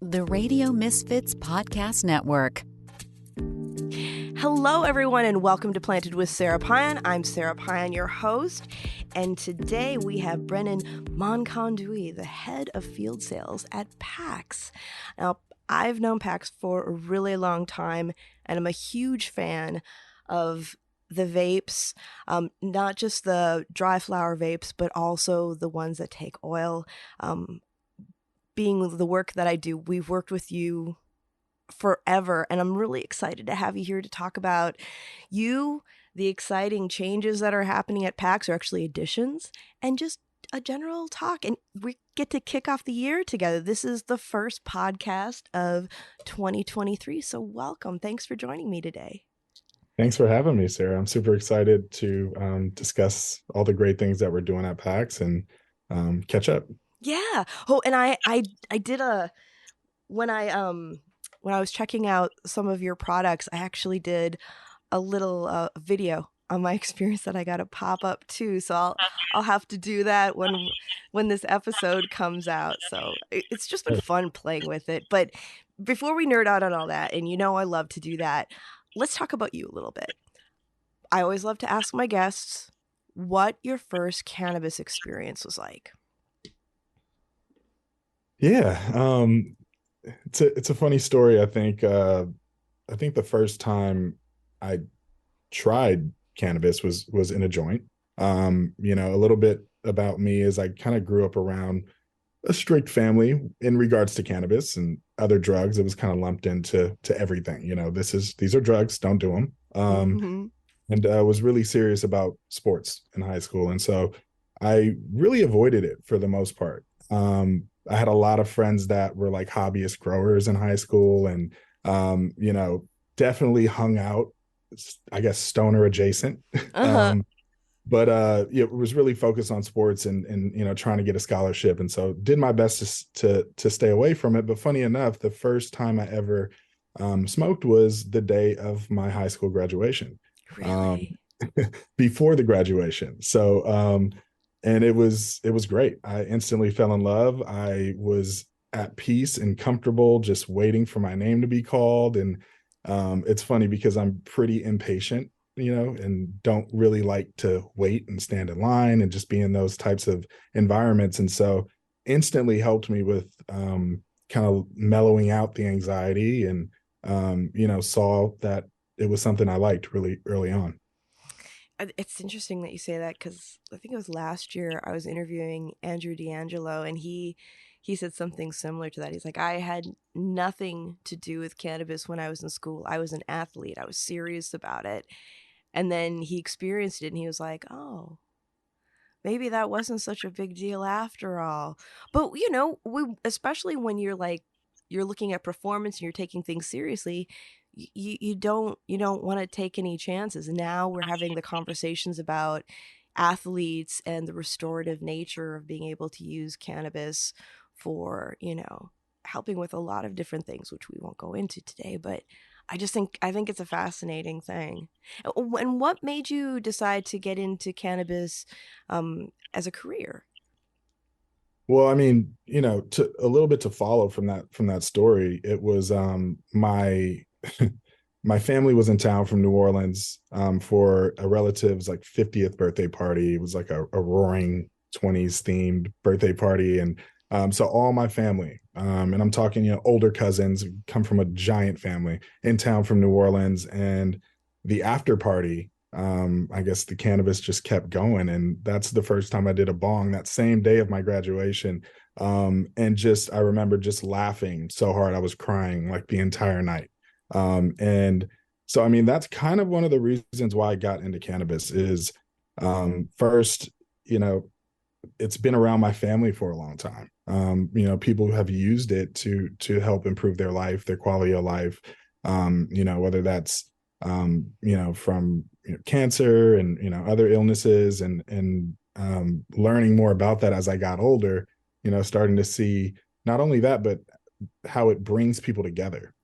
The Radio Misfits Podcast Network. Hello, everyone, and welcome to Planted with Sara Payan. I'm Sara Payan, your host, and today we have Brennan Monconduit, the head of field sales at PAX. Now, I've known PAX for a really long time, and I'm a huge fan of the vapes, not just the dry flower vapes, but also the ones that take oil. Being the work that I do, we've worked with you forever, and I'm really excited to have you here to talk about the exciting changes that are happening at PAX, or actually additions, and just a general talk. And we get to kick off the year together. This is the first podcast of 2023, so welcome. Thanks for joining me today. Thanks for having me, Sara. I'm super excited to discuss all the great things that we're doing at PAX and catch up. Yeah. Oh, and I did when I was checking out some of your products, I actually did a little video on my experience that I got to pop up too. So I'll have to do that when this episode comes out. So it's just been fun playing with it. But before we nerd out on all that, and I love to do that, let's talk about you a little bit. I always love to ask my guests what your first cannabis experience was like. Yeah, it's a funny story. I think the first time I tried cannabis was in a joint. A little bit about me is I kind of grew up around a strict family in regards to cannabis and other drugs. It was kind of lumped into everything. These are drugs, don't do them. And was really serious about sports in high school, and so I really avoided it for the most part. I had a lot of friends that were like hobbyist growers in high school, and definitely hung out, I guess, stoner adjacent. But it was really focused on sports and trying to get a scholarship, and so did my best to stay away from it. But funny enough, the first time I ever smoked was the day of my high school graduation. Really? Before the graduation. So and it was great. I instantly fell in love. I was at peace and comfortable, just waiting for my name to be called. And it's funny because I'm pretty impatient, and don't really like to wait and stand in line and just be in those types of environments. And so instantly helped me with kind of mellowing out the anxiety, and saw that it was something I liked really early on. It's interesting that you say that, because I think it was last year I was interviewing Andrew D'Angelo, and he said something similar to that. He's like, I had nothing to do with cannabis when I was in school. I was an athlete. I was serious about it. And then he experienced it, and he was like, oh, maybe that wasn't such a big deal after all. But, especially when you're looking at performance and you're taking things seriously, you don't want to take any chances. Now we're having the conversations about athletes and the restorative nature of being able to use cannabis for, helping with a lot of different things, which we won't go into today. But I think it's a fascinating thing. And what made you decide to get into cannabis as a career? Well, I mean, to a little bit to follow from that story, it was my my family was in town from New Orleans for a relative's like 50th birthday party. It was like a roaring 20s themed birthday party. And so all my family, and I'm talking, older cousins, come from a giant family in town from New Orleans. And the after party, I guess the cannabis just kept going. And that's the first time I did a bong that same day of my graduation. And I remember just laughing so hard, I was crying like the entire night. And so, I mean, that's kind of one of the reasons why I got into cannabis is, first, it's been around my family for a long time. People have used it to help improve their life, their quality of life, whether that's, from cancer and, other illnesses, and learning more about that as I got older, starting to see not only that, but how it brings people together.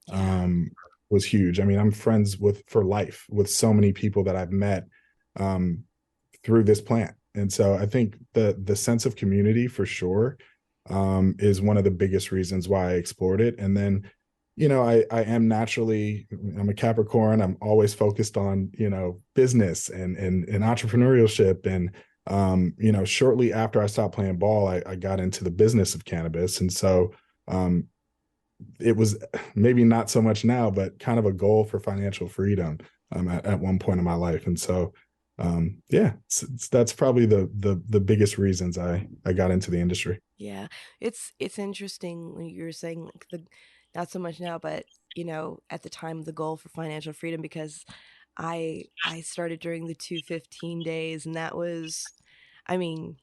Was huge. I mean, I'm friends for life with so many people that I've met through this plant. And so I think the sense of community for sure is one of the biggest reasons why I explored it. And then, I am naturally, I'm a Capricorn. I'm always focused on, business and entrepreneurship. And, shortly after I stopped playing ball, I got into the business of cannabis. And so, um, it was maybe not so much now, but kind of a goal for financial freedom at one point in my life. And so, yeah, that's probably the biggest reasons I got into the industry. Yeah, it's interesting when you were saying like the not so much now, but at the time the goal for financial freedom because I started during the 215 days and that was I mean,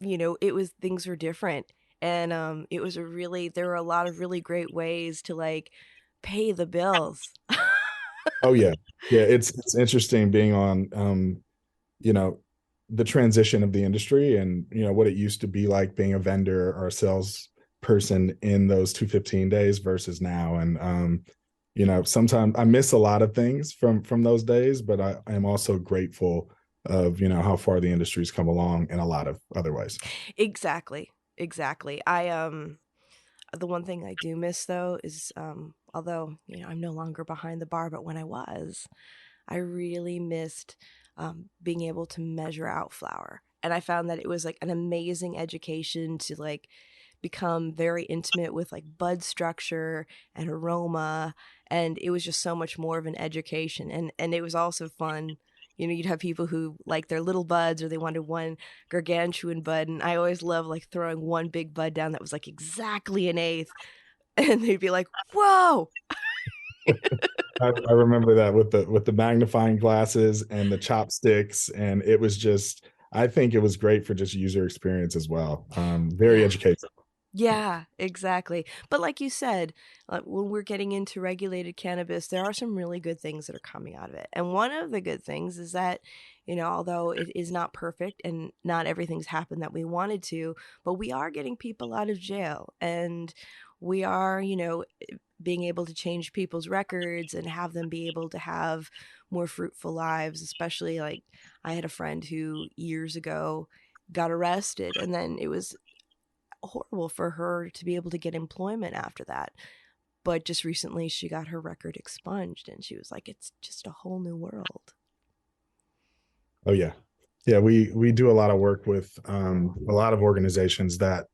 it was things were different and it was there were a lot of really great ways to like pay the bills. Oh yeah, yeah. It's interesting being on you know the transition of the industry and what it used to be like being a vendor or a sales person in those 215 days versus now. And sometimes I miss a lot of things from those days, but I am also grateful of how far the industry's come along in a lot of other ways. Exactly. Exactly. I the one thing I do miss though is although, I'm no longer behind the bar, but when I was, I really missed being able to measure out flour. And I found that it was like an amazing education to like become very intimate with like bud structure and aroma. And it was just so much more of an education. And it was also fun. You'd have people who like their little buds or they wanted one gargantuan bud. And I always love like throwing one big bud down that was like exactly an eighth. And they'd be like, whoa. I remember that with the magnifying glasses and the chopsticks, and it was just. I think it was great for just user experience as well. Very Yeah. educational. Yeah, exactly. But like you said, when we're getting into regulated cannabis, there are some really good things that are coming out of it. And one of the good things is that, although it is not perfect and not everything's happened that we wanted to, but we are getting people out of jail and we are, being able to change people's records and have them be able to have more fruitful lives, especially like I had a friend who years ago got arrested and then it was horrible for her to be able to get employment after that. But just recently, she got her record expunged, and she was like, "It's just a whole new world." Oh yeah, yeah. We do a lot of work with a lot of organizations that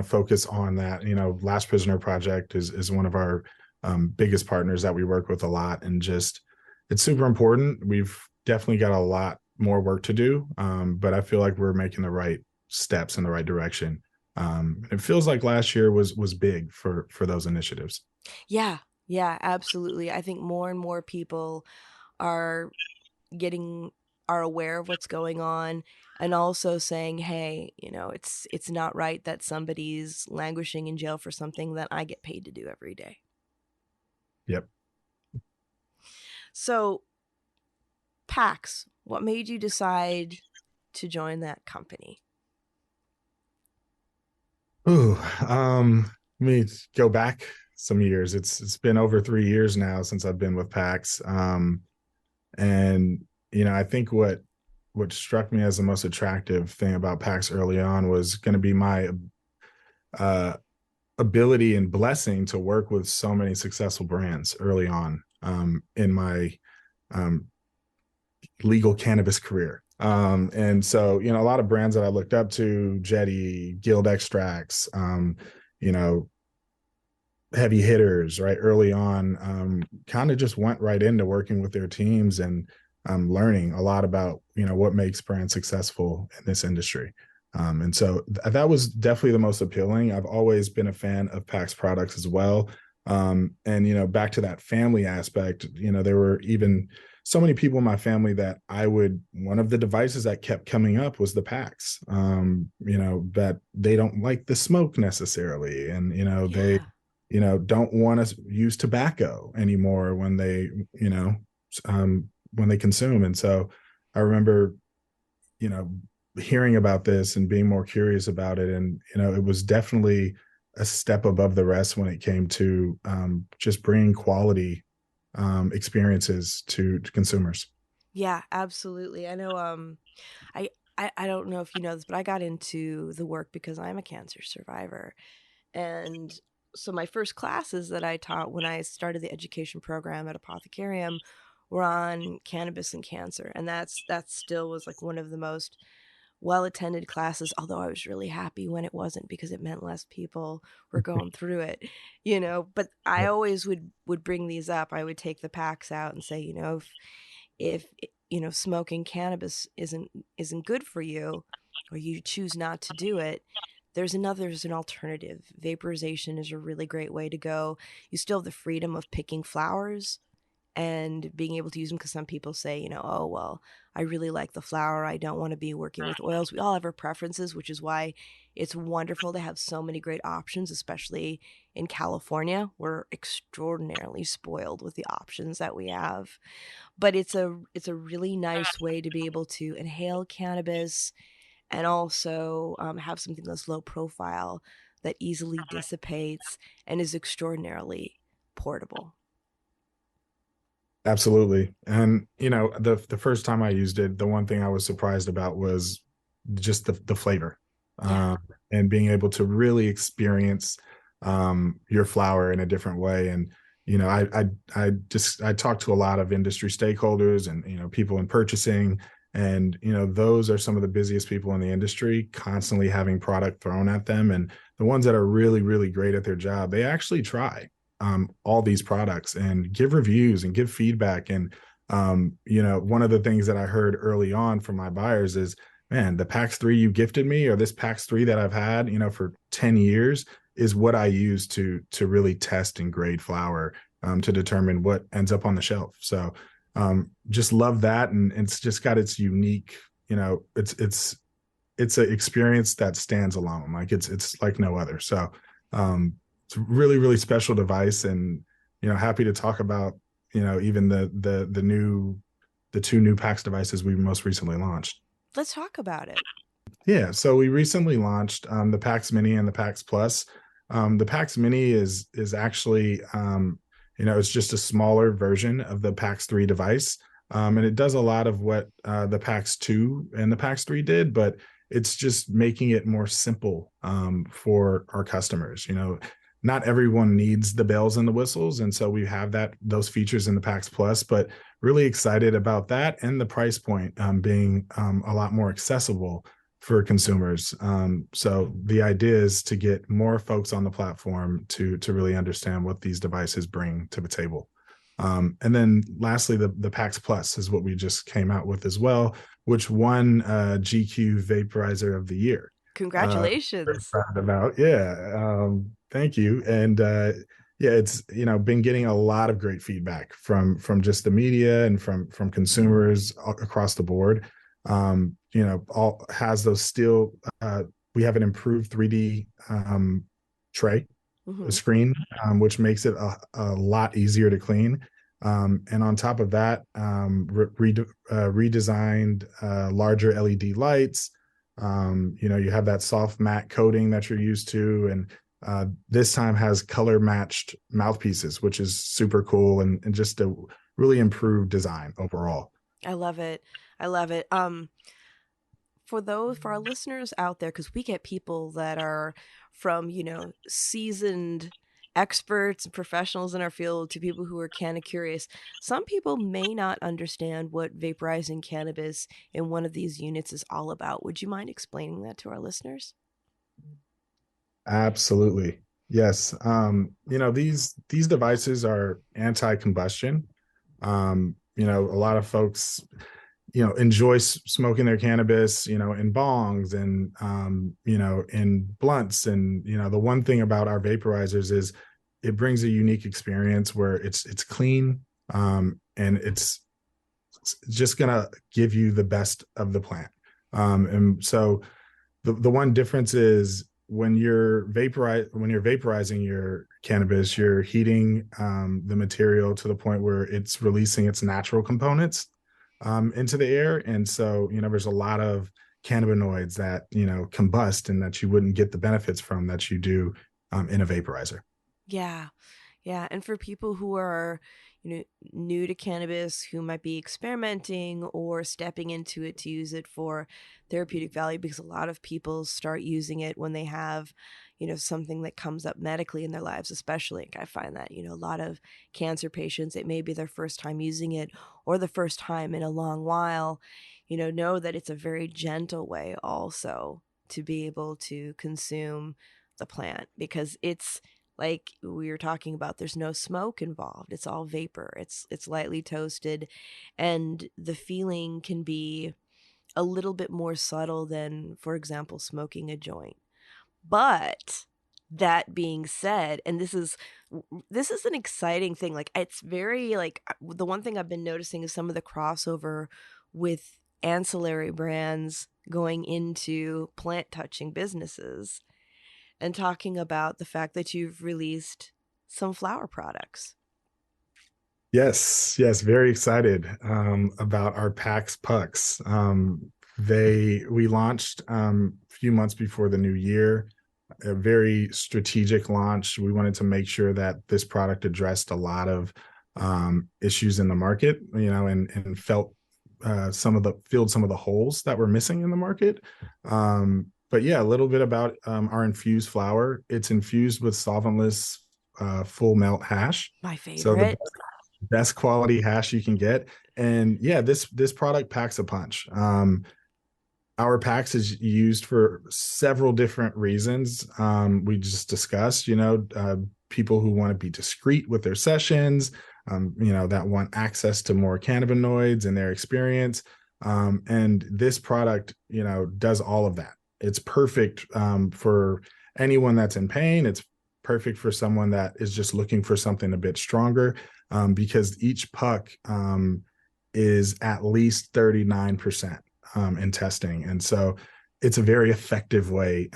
focus on that. Last Prisoner Project is one of our biggest partners that we work with a lot, and just it's super important. We've definitely got a lot more work to do, but I feel like we're making the right steps in the right direction. It feels like last year was big for those initiatives. Yeah, yeah, absolutely. I think more and more people are getting are aware of what's going on and also saying, "Hey, it's not right that somebody's languishing in jail for something that I get paid to do every day." Yep. So, PAX, what made you decide to join that company? Ooh, let me go back some years. It's been over 3 years now since I've been with PAX. And I think what struck me as the most attractive thing about PAX early on was going to be my uh, ability and blessing to work with so many successful brands early on in my um, legal cannabis career. And so, a lot of brands that I looked up to, Jetty, Guild Extracts, you know, heavy hitters, right, early on, kind of just went right into working with their teams and learning a lot about, what makes brands successful in this industry. And so that was definitely the most appealing. I've always been a fan of PAX products as well. And, back to that family aspect, there were even so many people in my family that one of the devices that kept coming up was the PAX, that they don't like the smoke necessarily. And, they, Yeah. don't want to use tobacco anymore when they consume. And so I remember, you know, hearing about this and being more curious about it. And, it was definitely a step above the rest when it came to just bringing quality experiences to consumers. Yeah, absolutely. I know I I don't know if you know this, but I got into the work because I'm a cancer survivor. And so my first classes that I taught when I started the education program at Apothecarium were on cannabis and cancer. And that still was like one of the most well attended classes, although I was really happy when it wasn't because it meant less people were going through it, but I always would bring these up. I would take the packs out and say, if smoking cannabis isn't good for you, or you choose not to do it, there's an alternative. Vaporization is a really great way to go. You still have the freedom of picking flowers and being able to use them, because some people say, oh, well, I really like the flower, I don't want to be working with oils. We all have our preferences, which is why it's wonderful to have so many great options, especially in California. We're extraordinarily spoiled with the options that we have. But it's a really nice way to be able to inhale cannabis and also have something that's low profile, that easily dissipates and is extraordinarily portable. Absolutely. And the first time I used it, the one thing I was surprised about was just the flavor. Yeah. And being able to really experience your flower in a different way. And I talked to a lot of industry stakeholders and people in purchasing, and those are some of the busiest people in the industry, constantly having product thrown at them. And the ones that are really, really great at their job, they actually try all these products and give reviews and give feedback. And one of the things that I heard early on from my buyers is, man, the PAX 3 you gifted me, or this PAX 3 that I've had for 10 years, is what I use to really test and grade flower, to determine what ends up on the shelf. So just love that. And it's just got its unique, it's an experience that stands alone. Like it's like no other. So it's a really, really special device, and happy to talk about even the two new PAX devices we most recently launched. Let's talk about it. Yeah, so we recently launched the PAX Mini and the PAX Plus. The PAX Mini is actually it's just a smaller version of the PAX 3 device, and it does a lot of what the PAX 2 and the PAX 3 did, but it's just making it more simple for our customers. Not everyone needs the bells and the whistles, and so we have those features in the PAX Plus, but really excited about that, and the price point being a lot more accessible for consumers. So the idea is to get more folks on the platform to really understand what these devices bring to the table. And then lastly, the PAX Plus is what we just came out with as well, which won GQ Vaporizer of the Year. Congratulations. Proud about. Yeah. Thank you. And yeah, it's been getting a lot of great feedback from just the media and from consumers across the board. All has those still. We have an improved 3D tray screen, which makes it a lot easier to clean. And on top of that, redesigned larger LED lights. You have that soft matte coating that you're used to, and this time has color matched mouthpieces, which is super cool, and just a really improved design overall. I love it. I love it. For our listeners out there, because we get people that are from, seasoned experts and professionals in our field to people who are kind of curious. Some people may not understand what vaporizing cannabis in one of these units is all about. Would you mind explaining that to our listeners? Absolutely. Yes. These devices are anti-combustion. A lot of folks enjoy smoking their cannabis, in bongs and, in blunts. And, the one thing about our vaporizers is it brings a unique experience where it's clean, and it's just going to give you the best of the plant. And so the one difference is when you're vaporizing your cannabis, you're heating the material to the point where it's releasing its natural components into the air. And so, there's a lot of cannabinoids that, combust and that you wouldn't get the benefits from that you do in a vaporizer. Yeah. Yeah, and for people who are, you know, new to cannabis, who might be experimenting or stepping into it to use it for therapeutic value, because a lot of people start using it when they have, something that comes up medically in their lives, especially. Like, I find that, a lot of cancer patients, it may be their first time using it or the first time in a long while, know that it's a very gentle way also to be able to consume the plant, because it's like we were talking about, there's no smoke involved. It's all vapor. It's lightly toasted, and the feeling can be a little bit more subtle than, for example, smoking a joint. But that being said, and this is an exciting thing. Like, it's very, like, the one thing I've been noticing is some of the crossover with ancillary brands going into plant touching businesses, and talking about the fact that you've released some flower products. Yes, very excited about our PAX Pucks. We launched a few months before the new year, a very strategic launch. We wanted to make sure that this product addressed a lot of issues in the market, and filled some of the holes that were missing in the market. But yeah, a little bit about our infused flower. It's infused with solventless full melt hash. My So the favorite. best quality hash you can get. And yeah, this product packs a punch. Our packs is used for several different reasons. We just discussed, people who want to be discreet with their sessions, that want access to more cannabinoids in their experience. And this product, does all of that. It's perfect for anyone that's in pain. It's perfect for someone that is just looking for something a bit stronger, because each puck is at least 39% in testing. And so it's a very effective way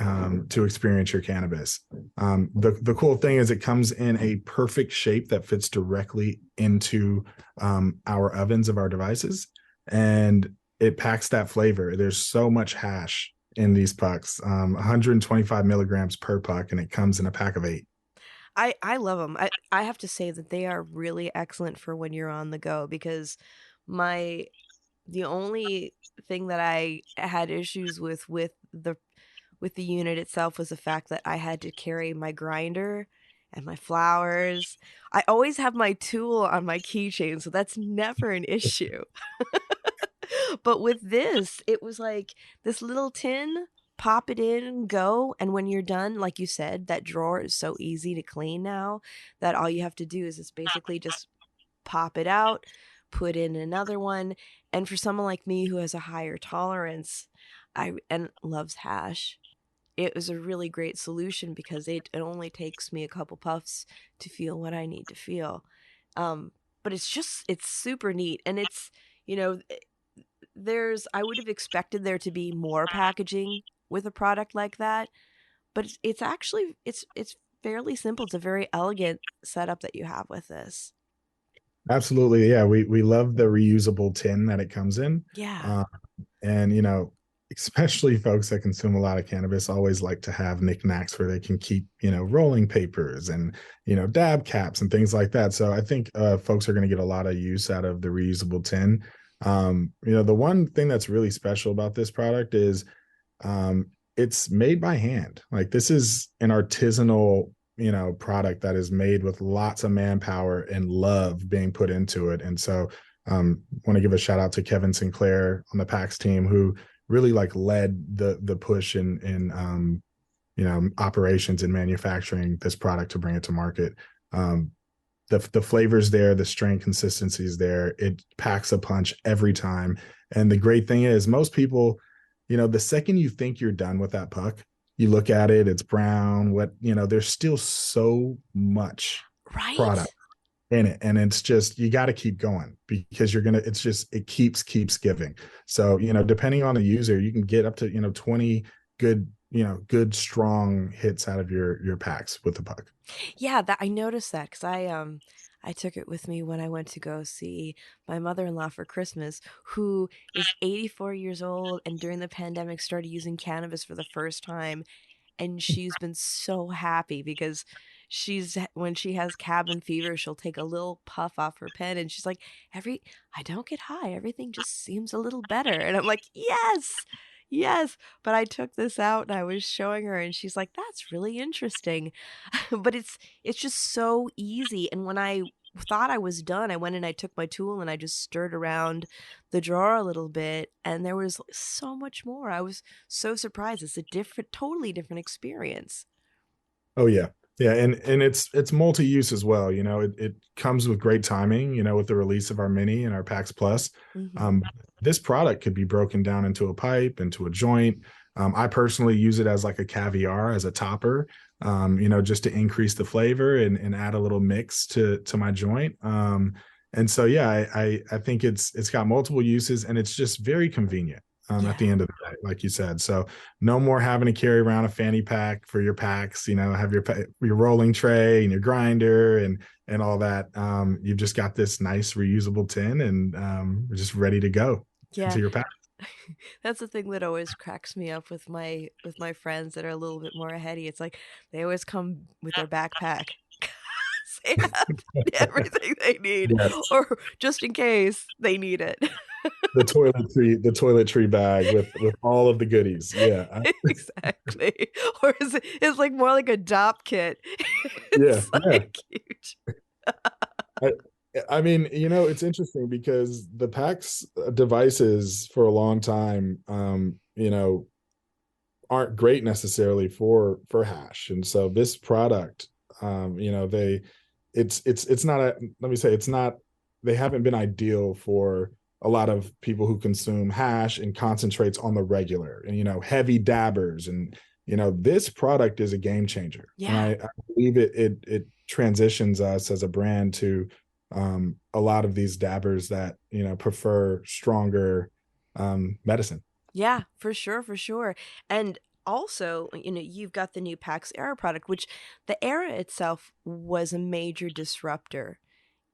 to experience your cannabis. The cool thing is it comes in a perfect shape that fits directly into our ovens of our devices, and it packs that flavor. There's so much hash in these pucks, 125 milligrams per puck, and it comes in a pack of 8. I love them. I have to say that they are really excellent for when you're on the go, because my the only thing that I had issues with the unit itself was the fact that I had to carry my grinder and my flowers. I always have my tool on my keychain, so that's never an issue. But with this, it was like this little tin, pop it in and go. And when you're done, like you said, that drawer is so easy to clean now that all you have to do is just basically just pop it out, put in another one. And for someone like me who has a higher tolerance, and loves hash, it was a really great solution, because it only takes me a couple puffs to feel what I need to feel. Um, but it's super neat. And it's, you know, I would have expected there to be more packaging with a product like that, but it's actually, it's fairly simple. It's a very elegant setup that you have with this. Absolutely. Yeah. We love the reusable tin that it comes in. Yeah. Uh, and, especially folks that consume a lot of cannabis always like to have knickknacks where they can keep, rolling papers and, dab caps and things like that. So I think folks are going to get a lot of use out of the reusable tin. The one thing that's really special about this product is um, it's made by hand. Like, this is an artisanal, product that is made with lots of manpower and love being put into it. And so want to give a shout out to Kevin Sinclair on the PAX team, who really like led the push in operations and manufacturing this product to bring it to market. The flavors there, the strain consistency is there. It packs a punch every time. And the great thing is, most people, the second you think you're done with that puck, you look at it, it's brown, there's still so much Right? product in it. And it's just, you got to keep going, because it keeps giving. So, depending on the user, you can get up to, 20 good strong hits out of your packs with the puck. Yeah, that I noticed that, because I took it with me when I went to go see my mother-in-law for Christmas, who is 84 years old and during the pandemic started using cannabis for the first time, and she's been so happy because when she has cabin fever, she'll take a little puff off her pen and she's like, I don't get high. Everything just seems a little better. And I'm like, yes, yes. But I took this out and I was showing her and she's like, that's really interesting. But it's just so easy. And when I thought I was done, I went and I took my tool and I just stirred around the drawer a little bit and there was so much more. I was so surprised. It's a totally different experience. Oh yeah. Yeah, and it's multi-use as well. It comes with great timing, with the release of our mini and our PAX Plus. Mm-hmm. Um, this product could be broken down into a pipe, into a joint. I personally use it as like a caviar, as a topper, just to increase the flavor and add a little mix to my joint. And so yeah, I think it's got multiple uses and it's just very convenient. At the end of the day, like you said. So no more having to carry around a fanny pack for your packs, have your rolling tray and your grinder and all that. You've just got this nice reusable tin and we're just ready to go Yeah. into your pack. That's the thing that always cracks me up with my friends that are a little bit more heady. It's like they always come with their backpack. They have everything they need, Yes. or just in case they need it. The toiletry bag with all of the goodies. Yeah. Exactly. Or it's like more like a DOP kit. Yeah. It's like huge. I mean, it's interesting because the PAX devices for a long time, aren't great necessarily for hash. And so this product, it's not let me say, it's not, they haven't been ideal for a lot of people who consume hash and concentrates on the regular and, heavy dabbers. And, this product is a game changer. Yeah. And I believe it transitions us as a brand to a lot of these dabbers that, prefer stronger medicine. Yeah, for sure, for sure. And also, you've got the new PAX Era product, which the Era itself was a major disruptor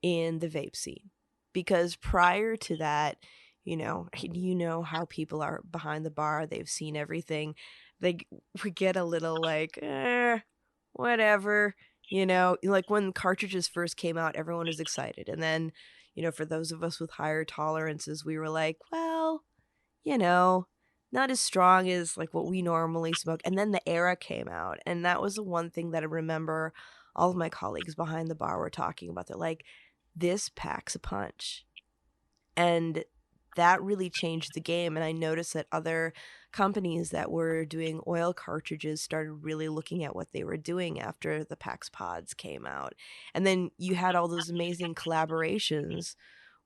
in the vape scene. Because prior to that, you know how people are behind the bar, they've seen everything. They would get a little like, whatever, like when cartridges first came out, everyone was excited. And then, for those of us with higher tolerances, we were like, well, you know, not as strong as like what we normally smoke. And then the Era came out, and that was the one thing that I remember all of my colleagues behind the bar were talking about. They're like, this packs a punch. And that really changed the game. And I noticed that other companies that were doing oil cartridges started really looking at what they were doing after the PAX pods came out. And then you had all those amazing collaborations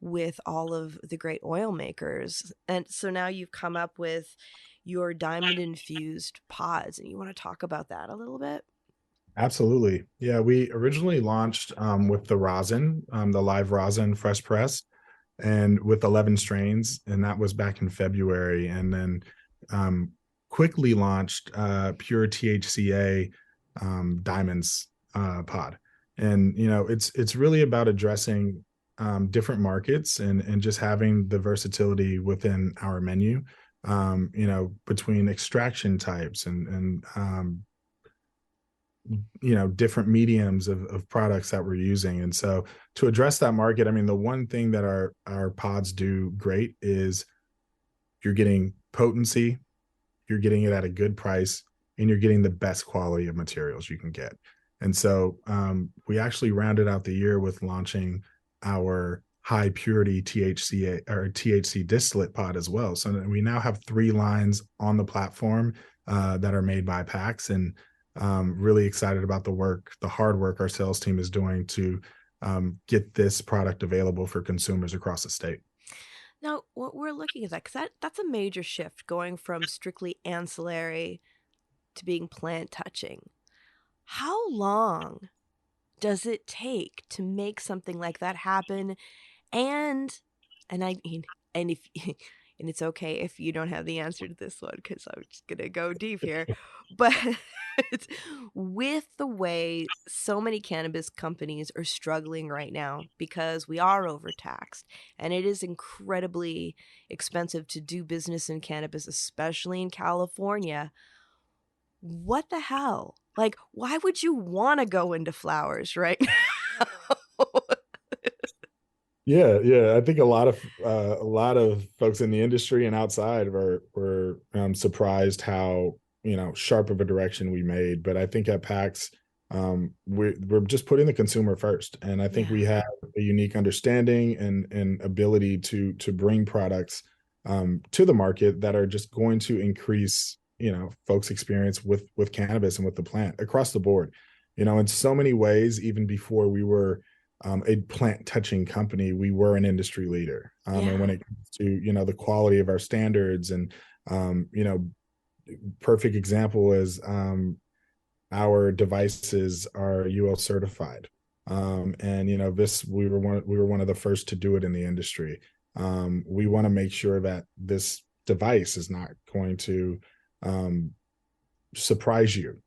with all of the great oil makers. And so now you've come up with your diamond infused pods, and you want to talk about that a little bit? Absolutely. Yeah, we originally launched with the rosin, the live rosin fresh press, and with 11 strains, and that was back in February. And then quickly launched pure THCA diamonds pod. And it's really about addressing different markets and just having the versatility within our menu. Between extraction types and different mediums of products that we're using. And so to address that market, I mean, the one thing that our pods do great is you're getting potency, you're getting it at a good price, and you're getting the best quality of materials you can get. And so we actually rounded out the year with launching our high purity THC or THC distillate pod as well. So we now have 3 lines on the platform that are made by PAX, and really excited about the hard work our sales team is doing to get this product available for consumers across the state. Now, what we're looking at because that's a major shift, going from strictly ancillary to being plant touching. How long does it take to make something like that happen? And I mean, and if and it's okay if you don't have the answer to this one, because I'm just gonna go deep here. But with the way so many cannabis companies are struggling right now because we are overtaxed and it is incredibly expensive to do business in cannabis, especially in California. What the hell? Like, why would you want to go into flowers right now? Yeah. I think a lot of folks in the industry and outside were surprised how sharp of a direction we made. But I think at PAX, we're just putting the consumer first, and I think Yeah. we have a unique understanding and ability to bring products to the market that are just going to increase folks' experience with cannabis and with the plant across the board. In so many ways, even before we were a plant touching company, we were an industry leader. And when Yeah. it comes to the quality of our standards, and perfect example is our devices are UL certified. And this we were one of the first to do it in the industry. We want to make sure that this device is not going to surprise you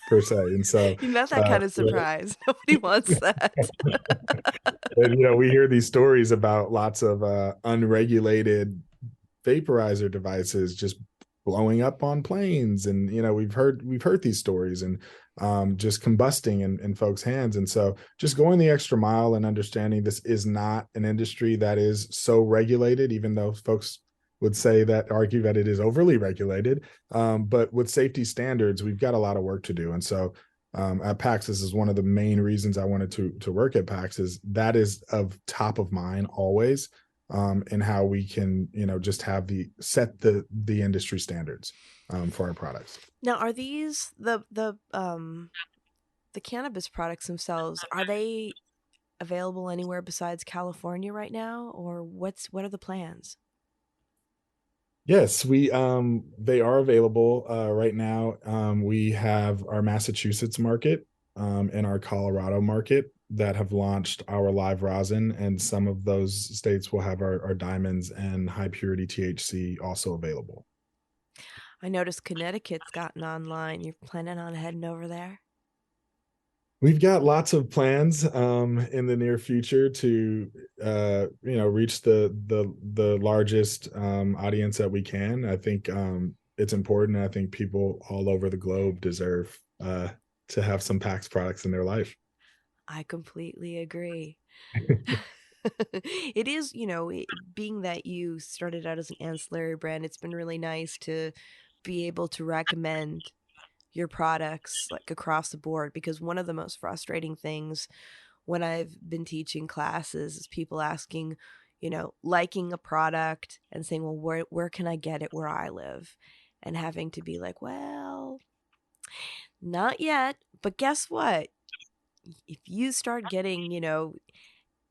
per se. And so Not that kind of surprise. Nobody wants that. and we hear these stories about lots of unregulated vaporizer devices just blowing up on planes, and we've heard these stories, and just combusting in folks' hands. And so just going the extra mile and understanding this is not an industry that is so regulated, even though folks would argue that it is overly regulated. But with safety standards, we've got a lot of work to do. And so at PAX, this is one of the main reasons I wanted to work at PAX, is that is of top of mind always, and how we can just set the industry standards for our products. Now, are these the cannabis products themselves? Are they available anywhere besides California right now, or what are the plans? Yes, we they are available right now. We have our Massachusetts market and our Colorado market that have launched our live rosin, and some of those states will have our diamonds and high purity THC also available. I noticed Connecticut's gotten online. You're planning on heading over there? We've got lots of plans in the near future to reach the largest audience that we can. I think it's important. I think people all over the globe deserve to have some PAX products in their life. I completely agree. It is, being that you started out as an ancillary brand, it's been really nice to be able to recommend your products like across the board, because one of the most frustrating things when I've been teaching classes is people asking, liking a product and saying, well, where can I get it where I live? And having to be like, well, not yet. But guess what? If you start getting,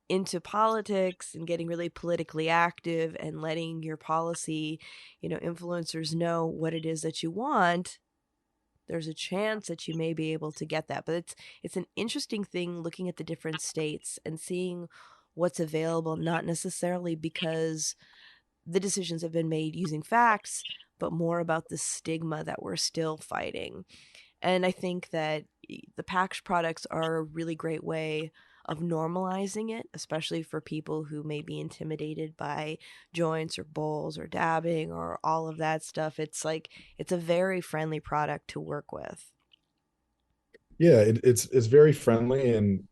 into politics and getting really politically active and letting your policy, influencers know what it is that you want, there's a chance that you may be able to get that. But it's an interesting thing looking at the different states and seeing what's available, not necessarily because the decisions have been made using facts, but more about the stigma that we're still fighting. And I think that the PAX products are a really great way of normalizing it, especially for people who may be intimidated by joints or bowls or dabbing or all of that stuff. It's a very friendly product to work with. Yeah, it's very friendly, and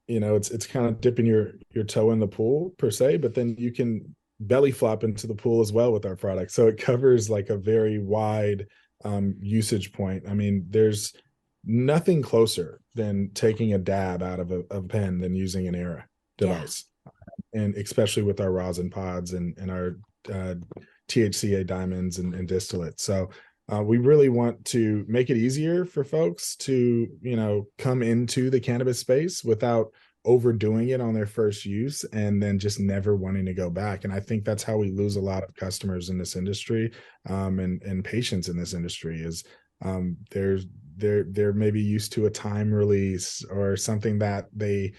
it's kind of dipping your toe in the pool per se, but then you can belly flop into the pool as well with our product. So it covers like a very wide usage point. I mean, there's nothing closer than taking a dab out of a pen than using an Era Yeah. device, and especially with our rosin pods and our uh, THCA diamonds and distillates. So we really want to make it easier for folks to, come into the cannabis space without overdoing it on their first use and then just never wanting to go back. And I think that's how we lose a lot of customers in this industry, and patients in this industry is they're maybe used to a time release or something that they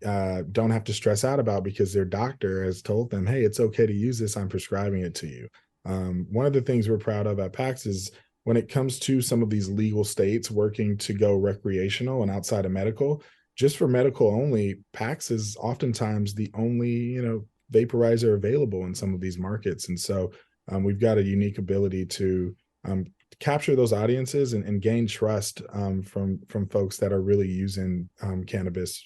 don't have to stress out about because their doctor has told them, hey, it's okay to use this. I'm prescribing it to you. One of the things we're proud of at PAX is when it comes to some of these legal states working to go recreational and outside of medical, just for medical only, PAX is oftentimes the only, vaporizer available in some of these markets. And so we've got a unique ability to capture those audiences and gain trust from folks that are really using cannabis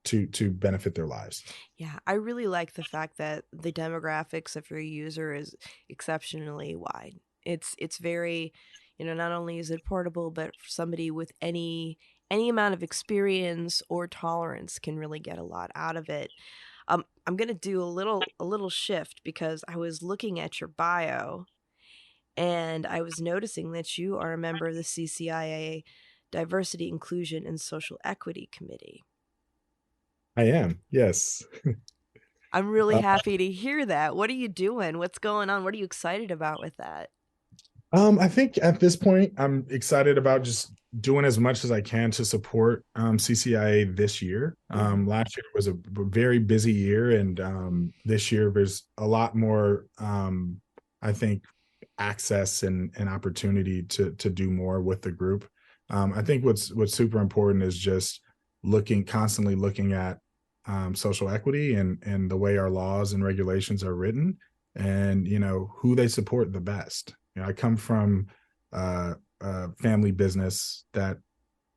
to benefit their lives. Yeah, I really like the fact that the demographics of your user is exceptionally wide. It's very, not only is it portable, but for somebody with any amount of experience or tolerance can really get a lot out of it. I'm gonna do a little shift because I was looking at your bio and I was noticing that you are a member of the CCIA Diversity, Inclusion, and Social Equity Committee. I am, yes. I'm really Uh, happy to hear that. What are you doing? What's going on? What are you excited about with that? I think at this point, I'm excited about just doing as much as I can to support CCIA this year. Hmm. Last year was a very busy year, and this year there's a lot more, I think, access and opportunity to do more with the group. I think what's super important is just constantly looking at social equity and the way our laws and regulations are written, and who they support the best. I come from a family business that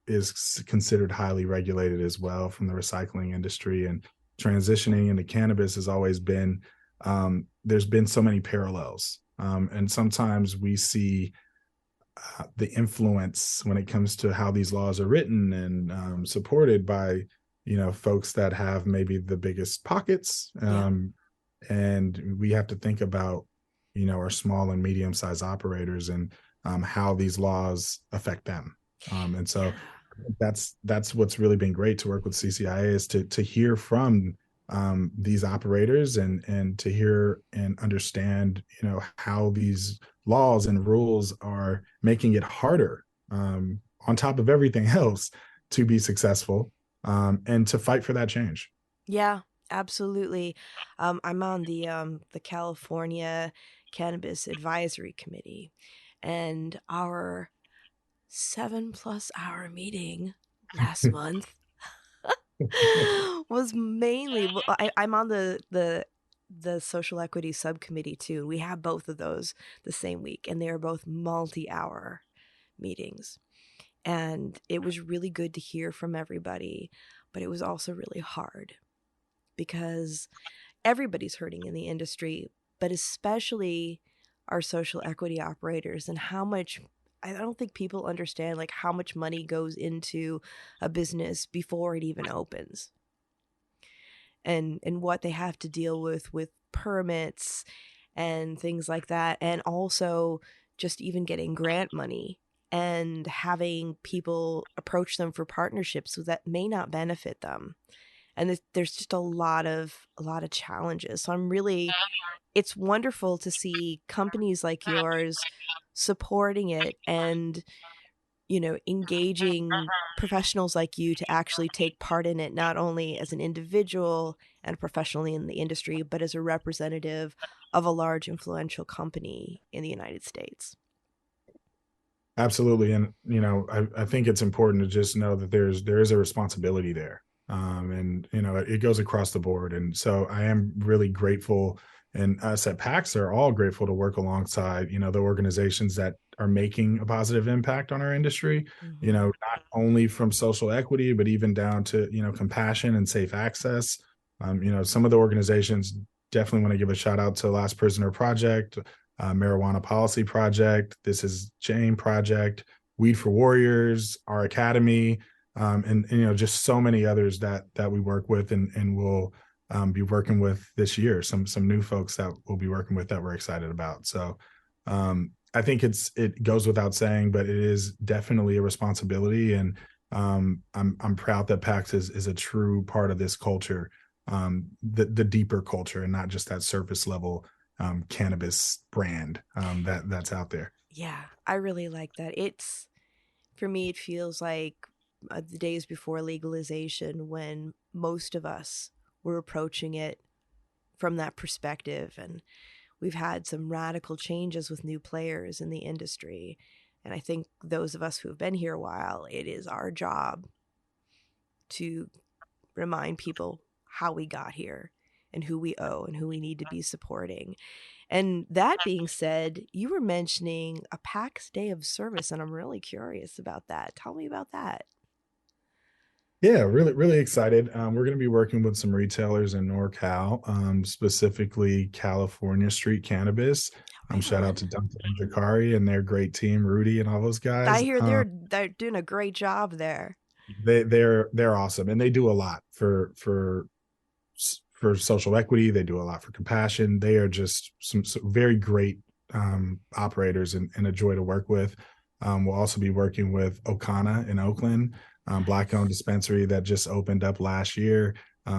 is considered highly regulated as well, from the recycling industry, and transitioning into cannabis has always been, there's been so many parallels, and sometimes we see the influence when it comes to how these laws are written and supported by folks that have maybe the biggest pockets, Yeah. and we have to think about our small and medium sized operators and how these laws affect them, and so Yeah. that's what's really been great to work with CCIA, is to hear from these operators and to hear and understand how these laws and rules are making it harder, on top of everything else, to be successful, and to fight for that change. Yeah, absolutely. I'm on the California Cannabis Advisory Committee, and our 7+ hour meeting last month was mainly I'm on the social equity subcommittee too. We have both of those the same week, and they are both multi-hour meetings. And it was really good to hear from everybody, but it was also really hard because everybody's hurting in the industry, but especially our social equity operators, and how much I don't think people understand, like, how much money goes into a business before it even opens, and what they have to deal with permits and things like that, and also just even getting grant money and having people approach them for partnerships that may not benefit them. And there's just a lot of challenges. So it's wonderful to see companies like yours supporting it, and engaging professionals like you to actually take part in it, not only as an individual and professionally in the industry, but as a representative of a large influential company in the United States. Absolutely. And I think it's important to just know that there is a responsibility there, and it goes across the board. And so I am really grateful, and us at PAX are all grateful to work alongside the organizations that are making a positive impact on our industry, Hmm. not only from social equity, but even down to compassion and safe access. Some of the organizations, definitely want to give a shout out to Last Prisoner Project, Marijuana Policy Project, This Is Jane Project, Weed for Warriors, our Academy, and just so many others that we work with and will be working with this year. Some new folks that we'll be working with that we're excited about. So I think it goes without saying, but it is definitely a responsibility, and I'm proud that PAX is a true part of this culture, the deeper culture, and not just that surface level cannabis brand that's out there. Yeah, I really like that. For me, it feels like the days before legalization, when most of us were approaching it from that perspective. And we've had some radical changes with new players in the industry. And I think those of us who have been here a while, it is our job to remind people how we got here and who we owe and who we need to be supporting. And that being said, you were mentioning a PAX Day of Service, and I'm really curious about that. Tell me about that. Yeah, really, really excited. We're going to be working with some retailers in NorCal, specifically California Street Cannabis. Right Shout out on. to Duncan and Jakari and their great team, Rudy and all those I guys. hear they're doing a great job there. They're awesome, and they do a lot for social equity. They do a lot for compassion. They are just some very great operators and a joy to work with. We'll also be working with Okana in Oakland, Black-owned dispensary that just opened up last year.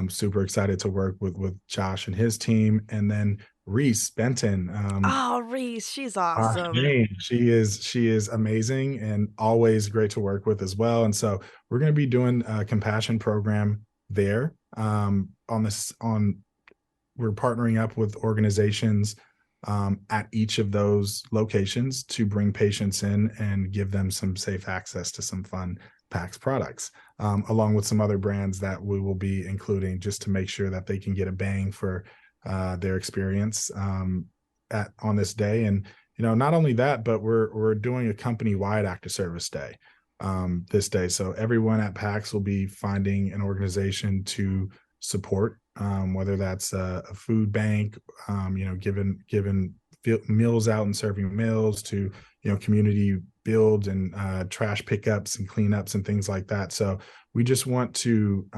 Super excited to work with Josh and his team, and then Reese Benton. Oh, Reese, she's awesome. She is amazing and always great to work with as well. And so we're going to be doing a compassion program there. We're partnering up with organizations at each of those locations to bring patients in and give them some safe access to some fun PAX products, along with some other brands that we will be including just to make sure that they can get a bang for their experience on this day. And not only that, but we're doing a company-wide act of service day this day. So everyone at PAX will be finding an organization to support, whether that's a food bank, giving meals out and serving meals to community builds and trash pickups and cleanups and things like that. So we just want to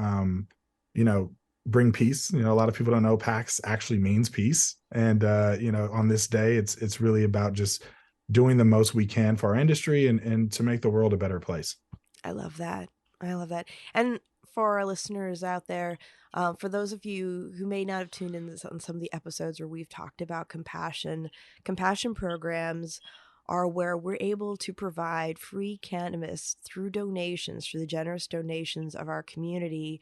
bring peace. A lot of people don't know PAX actually means peace, and on this day it's really about just doing the most we can for our industry and to make the world a better place. I love that. I love that. And for our listeners out there, for those of you who may not have tuned in on some of the episodes where we've talked about compassion programs are where we're able to provide free cannabis through donations, through the generous donations of our community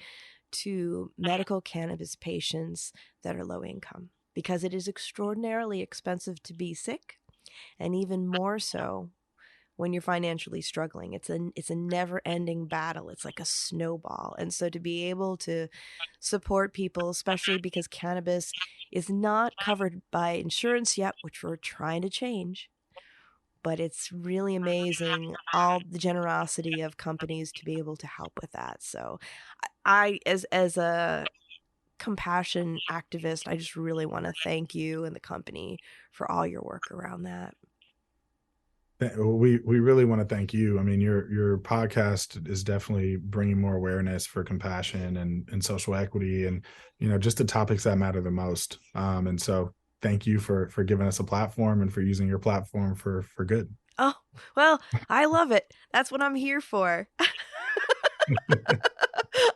to medical cannabis patients that are low income, because it is extraordinarily expensive to be sick, and even more so when you're financially struggling. It's a never-ending battle. It's like a snowball. And so to be able to support people, especially because cannabis is not covered by insurance yet, which we're trying to change, but it's really amazing all the generosity of companies to be able to help with that. So I as a compassion activist, I just really want to thank you and the company for all your work around that. We really want to thank you. I mean, your podcast is definitely bringing more awareness for compassion and social equity, and just the topics that matter the most. And so thank you for giving us a platform and for using your platform for good. Oh, well, I love it. That's what I'm here for.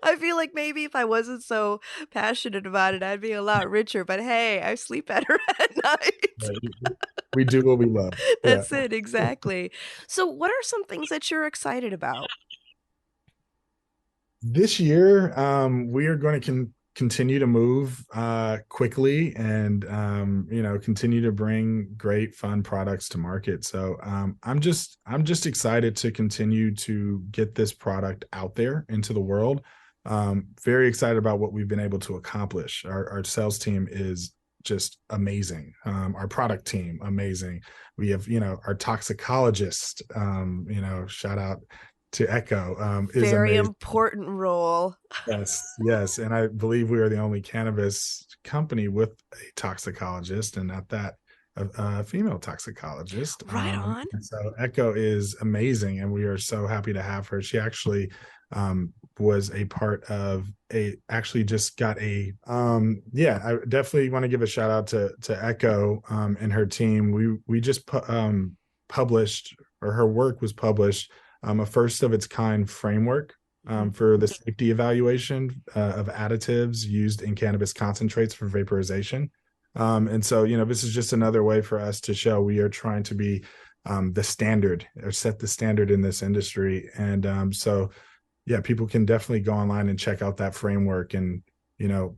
I feel like maybe if I wasn't so passionate about it, I'd be a lot richer. But hey, I sleep better at night. We do what we love. Yeah. That's it, exactly. So, what are some things that you're excited about? This year, we are going to continue to move quickly and continue to bring great fun products to market. So I'm just excited to continue to get this product out there into the world. Very excited about what we've been able to accomplish. Our sales team is just amazing. Our product team, amazing. We have our toxicologist, shout out to Echo, is Very amazing. important role. Yes. And I believe we are the only cannabis company with a toxicologist, and at that, a female toxicologist. Right on. So Echo is amazing, and we are so happy to have her. She actually was a part of actually just got I definitely want to give a shout out to Echo and her team. We just published, or her work was published, a first of its kind framework for the safety evaluation of additives used in cannabis concentrates for vaporization. And so, this is just another way for us to show we are trying to be the standard, or set the standard in this industry. And so, yeah, people can definitely go online and check out that framework. And,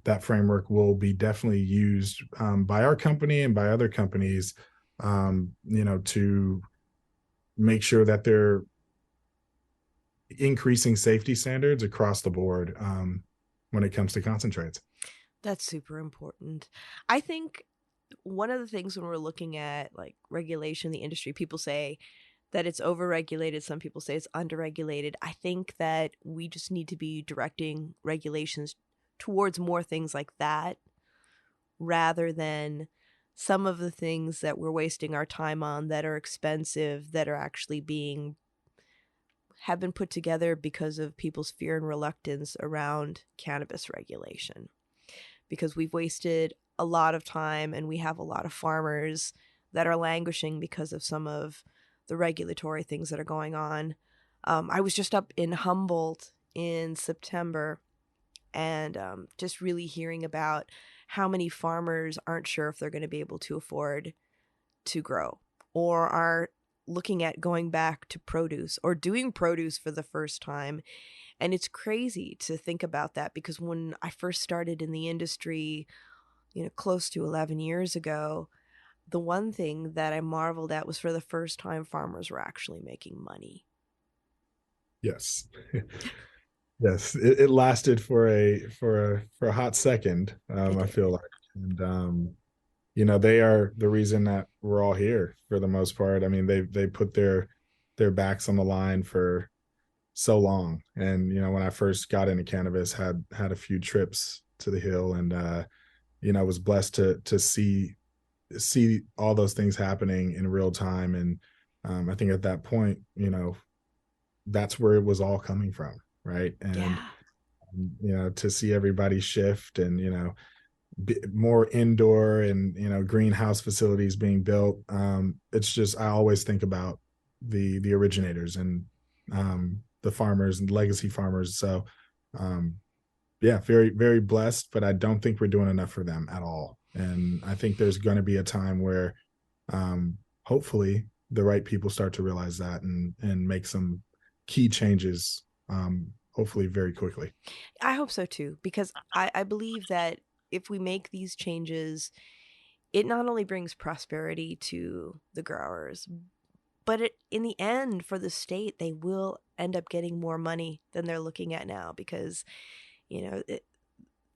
that framework will be definitely used by our company and by other companies, to make sure that they're increasing safety standards across the board when it comes to concentrates. That's super important. I think one of the things when we're looking at like regulation in the industry, people say that it's overregulated. Some people say it's underregulated. I think that we just need to be directing regulations towards more things like that rather than some of the things that we're wasting our time on that are expensive, that are actually being have been put together because of people's fear and reluctance around cannabis regulation. Because we've wasted a lot of time and we have a lot of farmers that are languishing because of some of the regulatory things that are going on. I was just up in Humboldt in September and just really hearing about how many farmers aren't sure if they're going to be able to afford to grow or are looking at going back to produce or doing produce for the first time. And it's crazy to think about that because when I first started in the industry, close to 11 years ago, the one thing that I marveled at was for the first time farmers were actually making money. Yes. Yes, it lasted for a hot second. It I did. feel like, and they are the reason that we're all here for the most part. I mean, they put their backs on the line for so long, and when I first got into cannabis, had a few trips to the hill, and was blessed to see all those things happening in real time, and I think at that point, that's where it was all coming from, right? And Yeah. to see everybody shift and more indoor and greenhouse facilities being built, it's just I always think about the originators and the farmers and legacy farmers. So um yeah, very very blessed, but I don't think we're doing enough for them at all, and I think there's going to be a time where hopefully the right people start to realize that and make some key changes, hopefully very quickly. I hope so too, because I believe that if we make these changes, it not only brings prosperity to the growers, but in the end, for the state, they will end up getting more money than they're looking at now because, you know, it,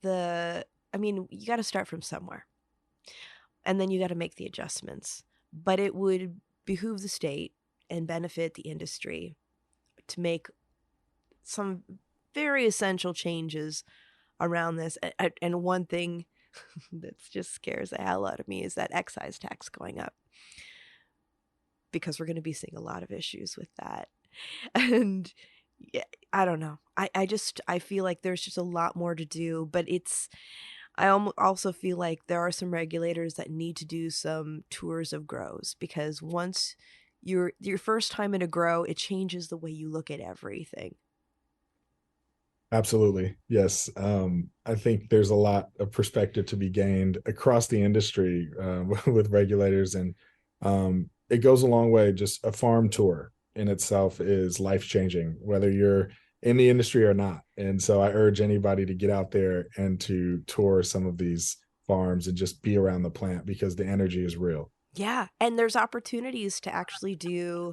I mean, you got to start from somewhere and then you got to make the adjustments. But it would behoove the state and benefit the industry to make some very essential changes around this. And one thing that just scares the hell out of me is that excise tax going up because we're going to be seeing a lot of issues with that. And yeah, I don't know. I feel like there's just a lot more to do, but I also feel like there are some regulators that need to do some tours of grows because once your first time in a grow, it changes the way you look at everything. Absolutely. Yes. I think there's a lot of perspective to be gained across the industry with regulators. And it goes a long way. Just a farm tour in itself is life changing, whether you're in the industry or not. And so I urge anybody to get out there and to tour some of these farms and just be around the plant because the energy is real. Yeah, and there's opportunities to actually do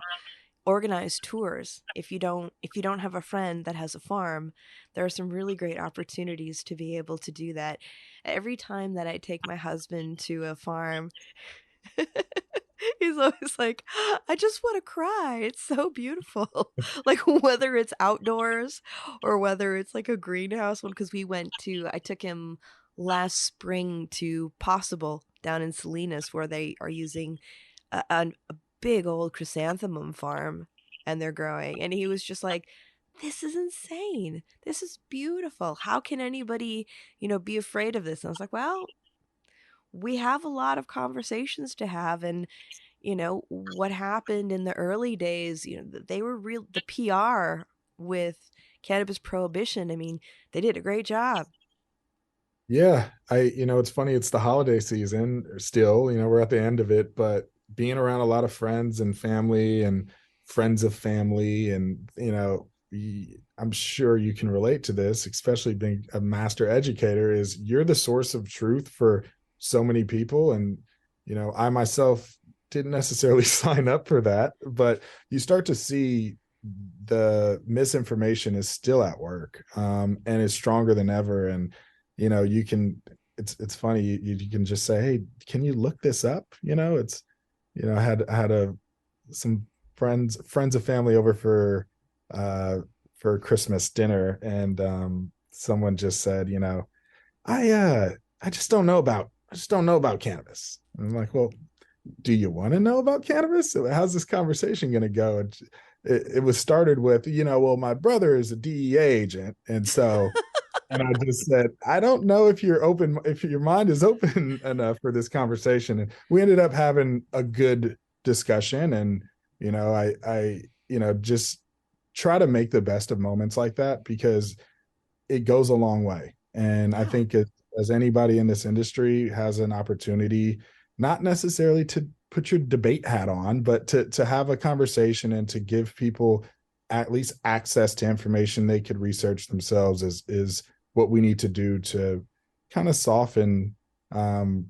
organized tours. If you don't have a friend that has a farm, there are some really great opportunities to be able to do that. Every time that I take my husband to a farm, he's always like, I just want to cry. It's so beautiful. Like whether it's outdoors or whether it's like a greenhouse one, because I took him last spring to Possible down in Salinas where they are using a big old chrysanthemum farm and they're growing. And he was just like, this is insane. This is beautiful. How can anybody, be afraid of this? And I was like, well, we have a lot of conversations to have. And, what happened in the early days, they were real, the PR with cannabis prohibition. I mean, they did a great job. Yeah, it's funny. It's the holiday season still, we're at the end of it, but being around a lot of friends and family and friends of family, and, I'm sure you can relate to this, especially being a master educator, is you're the source of truth for so many people. And, I myself didn't necessarily sign up for that, but you start to see the misinformation is still at work, and is stronger than ever. And you can it's funny. You can just say, hey, can you look this up? It's, I had some friends of family over for Christmas dinner, and someone just said, I just don't know about cannabis. And I'm like, well, do you want to know about cannabis? How's this conversation going to go? And it was started with, well, my brother is a DEA agent, and so. And I just said, I don't know if if your mind is open enough for this conversation. And we ended up having a good discussion. And, just try to make the best of moments like that, because it goes a long way. And I Yeah. think as anybody in this industry has an opportunity, not necessarily to put your debate hat on, but to have a conversation and to give people at least access to information they could research themselves is what we need to do to kind of soften the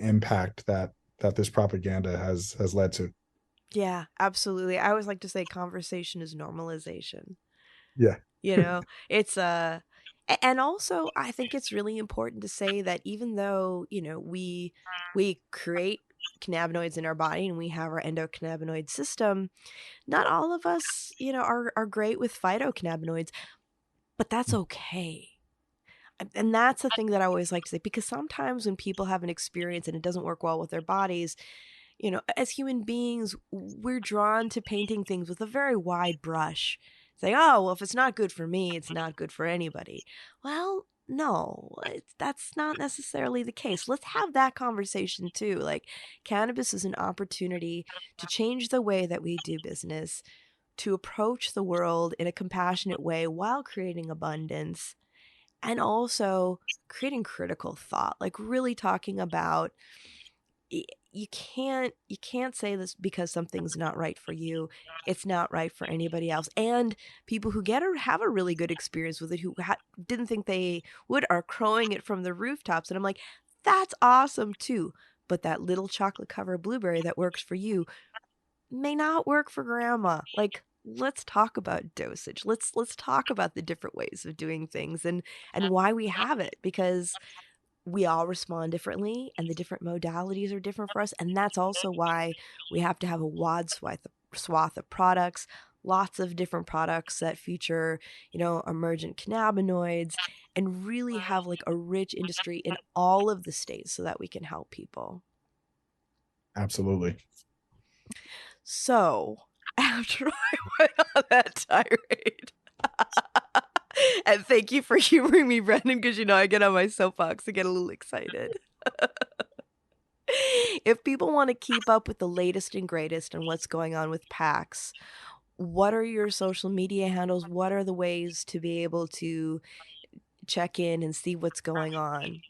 impact that this propaganda has led to. Yeah, absolutely. I always like to say conversation is normalization. Yeah. It's and also I think it's really important to say that even though, we create cannabinoids in our body and we have our endocannabinoid system, not all of us, are great with phytocannabinoids, but that's okay. And that's the thing that I always like to say, because sometimes when people have an experience and it doesn't work well with their bodies, as human beings, we're drawn to painting things with a very wide brush. Saying, oh, well, if it's not good for me, it's not good for anybody. Well, no, that's not necessarily the case. Let's have that conversation too. Like, cannabis is an opportunity to change the way that we do business, to approach the world in a compassionate way while creating abundance, and also creating critical thought, like really talking about you can't say this because something's not right for you, it's not right for anybody else. And people who get or have a really good experience with it, who didn't think they would, are crowing it from the rooftops, and I'm like, that's awesome too. But that little chocolate covered blueberry that works for you may not work for grandma. Like, let's talk about dosage. Let's talk about the different ways of doing things, and why we have it, because we all respond differently and the different modalities are different for us. And that's also why we have to have a wide swath of products, lots of different products that feature, emergent cannabinoids, and really have like a rich industry in all of the states so that we can help people. Absolutely. So after I went on that tirade, and thank you for humoring me, Brennan, because I get on my soapbox and get a little excited. If people want to keep up with the latest and greatest and what's going on with PAX, what are your social media handles? What are the ways to be able to check in and see what's going on?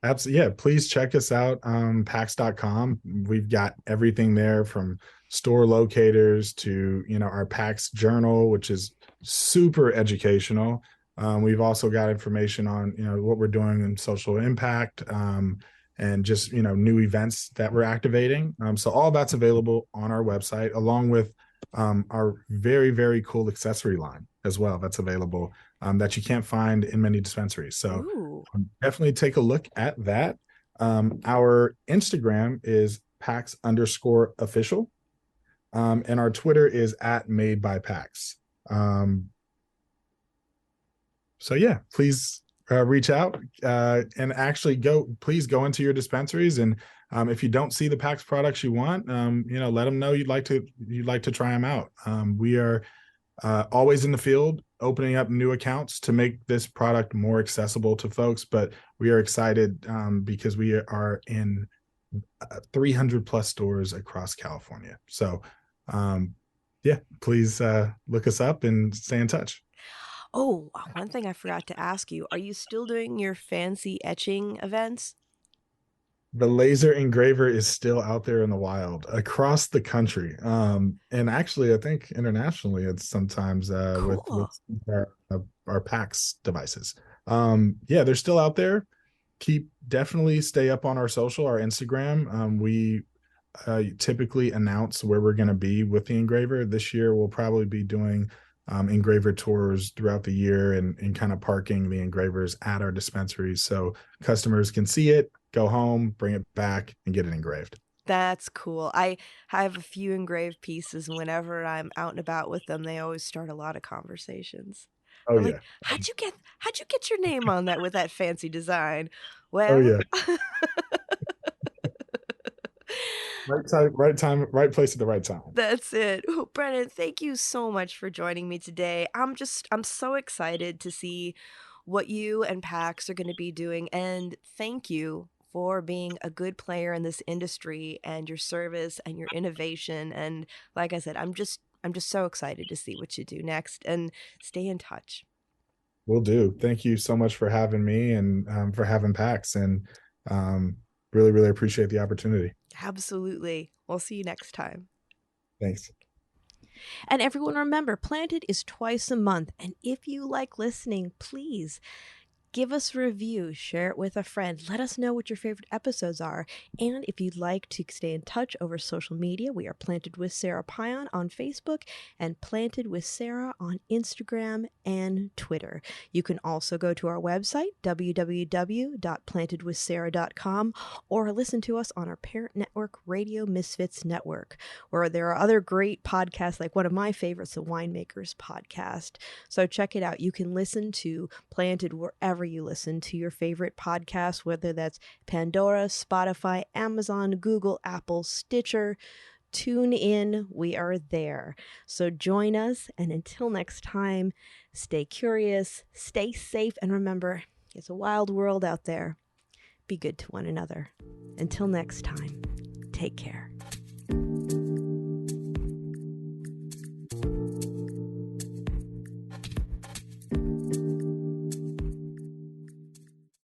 Absolutely. Yeah. Please check us out. PAX.com. We've got everything there, from store locators to, our PAX journal, which is super educational. We've also got information on, what we're doing in social impact, and just, new events that we're activating. So all that's available on our website, along with our very, very cool accessory line as well. That's available, that you can't find in many dispensaries. So Ooh. definitely take a look at that. Our Instagram is PAX_official. And our Twitter is @MadeByPax. So yeah, please reach out, and actually please go into your dispensaries. And if you don't see the PAX products you want, let them know you'd like to try them out. We are always in the field, opening up new accounts to make this product more accessible to folks. But we are excited because we are in 300 plus stores across California. So yeah, please look us up and stay in touch. Oh, one thing I forgot to ask you. Are you still doing your fancy etching events? The laser engraver is still out there in the wild across the country. And actually, I think internationally, it's sometimes with Cool. our PAX devices. Yeah, they're still out there. Definitely stay up on our Instagram. We typically announce where we're going to be with the engraver. This year, we'll probably be doing engraver tours throughout the year and kind of parking the engravers at our dispensaries so customers can see it, go home, bring it back, and get it engraved. That's cool. I have a few engraved pieces, and whenever I'm out and about with them, they always start a lot of conversations. Oh They're like, yeah. "How'd you get your name on that with that fancy design?" Oh Well, yeah. Right time, right place at the right time. that's it. Ooh, Brennan, thank you so much for joining me today. I'm so excited to see what you and PAX are going to be doing. And thank you for being a good player in this industry and your service and your innovation. And like I said, I'm just so excited to see what you do next and stay in touch. Will do. Thank you so much for having me and for having PAX, and um, really, really appreciate the opportunity. Absolutely. We'll see you next time. Thanks. And everyone remember, Planted is twice a month. And if you like listening, please give us a review, share it with a friend. Let us know what your favorite episodes are. And if you'd like to stay in touch over social media, we are Planted with Sara Pion on Facebook and Planted with Sara on Instagram and Twitter. You can also go to our website, www.plantedwithsara.com, or listen to us on our parent network, Radio Misfits Network, where there are other great podcasts, like one of my favorites, the Winemakers Podcast. So check it out. You can listen to Planted wherever you listen to your favorite podcasts, whether that's Pandora, Spotify, Amazon, Google, Apple, Stitcher. Tune in. We are there. So join us. And until next time, stay curious, stay safe, and remember, it's a wild world out there. Be good to one another. Until next time, take care.